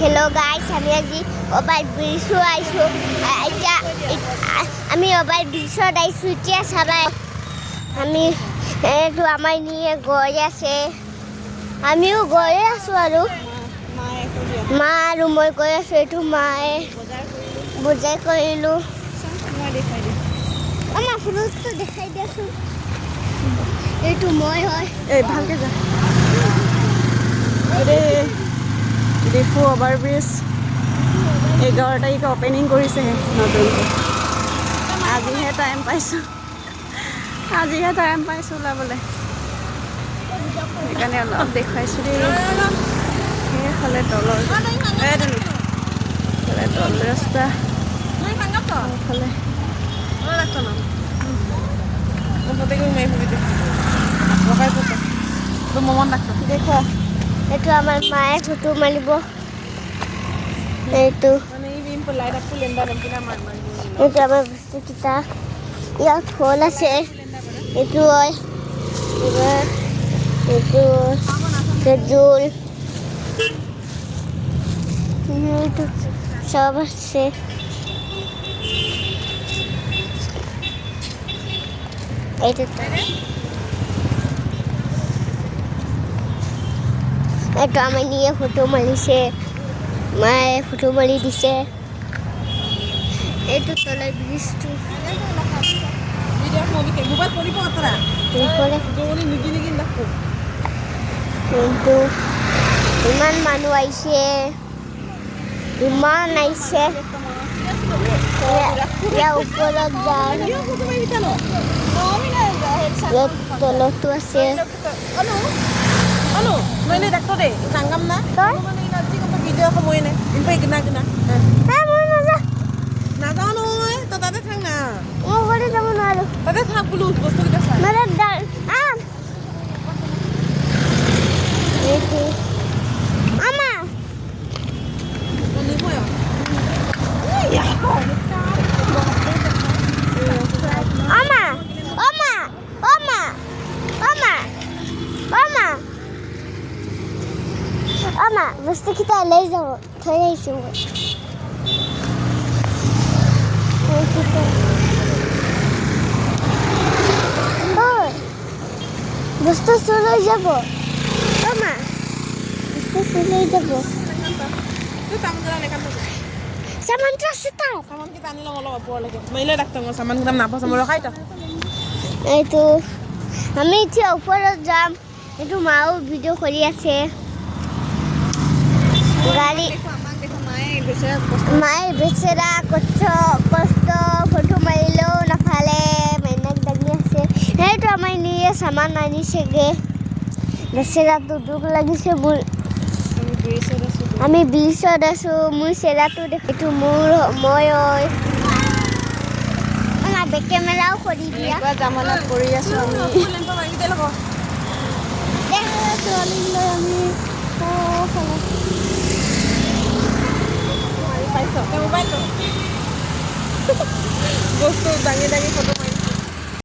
Hello guys আমি আজি over bridge আইছো এটা আমি ওভার ব্রিজত আইছো এতিয়া সবাই আমি একটু আমায় নিয়ে গই আছে আমিও গই আছো আৰু মা আৰু মই গই আছো এটু মায়ে বজাৰ কৰিলো মই দেখাই দিম আমাৰ ফুলটো দেখাই দিছো এটু মই হয় এই ভালকে যা আৰে দেখো ওভাৰব্ৰিজ 11 তাৰিখে ওপেনিং কৰিছে নতুনকৈ আজিহে টাইম পাইছো ওলাবলৈ সেইকাৰণে অলপ দেখুৱাইছোঁ দেই সেইফালে তলৰ তল ৰাস্তা সেইফালে দেখো এটু আমার মায়ে ফটো মারিব এইটো এইটো আমার বস্তু কিটা ইয়াত ফল আছে এইটো হয় এইটো খেজুর এইটো সব আছে এইটো এইটো আমি নিয়ে ফটো মাৰিছে মায়ে ফটো মাৰি দিছে এইটো তলৰ ব্ৰিজটো কিন্তু ইমান মানুহ আহিছে ইমান আহিছে ইয়াৰ ওপৰত যায় ইয়াত তলতো আছে Ano, mana dak tu deh, tanggam na. Mana ini nanti kita video kamu ini, ini gina. Nada ano eh, tadi thang na. Oh, boleh jamu nalu. Tadi thang bulu, bostu kita sah. Nada dal. Itu. Mama. Ini apa ya? Ya. Ama, basta kita laser thoi aisu. Oh. Basta solo jabo. Ama. Basta solo jabo. Tu saman kita nekan tu. Saman trasita. Saman kita ni long apa lagi. Maile dak tu saman kita napa sama orang itu. Itu. Ami itu oporot jam. Itu mau video kori আছে. গাড়ি মায়ে বেচেৰা কষ্ট photo মাৰিলেও নাফালে মেহনত লাগি আছে সেইটো আমাৰ নিয়ে সামান আনিছেগে বেচেৰাটো দুখ লাগিছে মোৰ আমি ব্ৰিজত আছো মোৰ চেৰাটো দেখিটো মোৰ মই আমাৰ বেক কেমেৰাও কৰি দিয়া জামানত কৰি আছো আমি দেখো আমি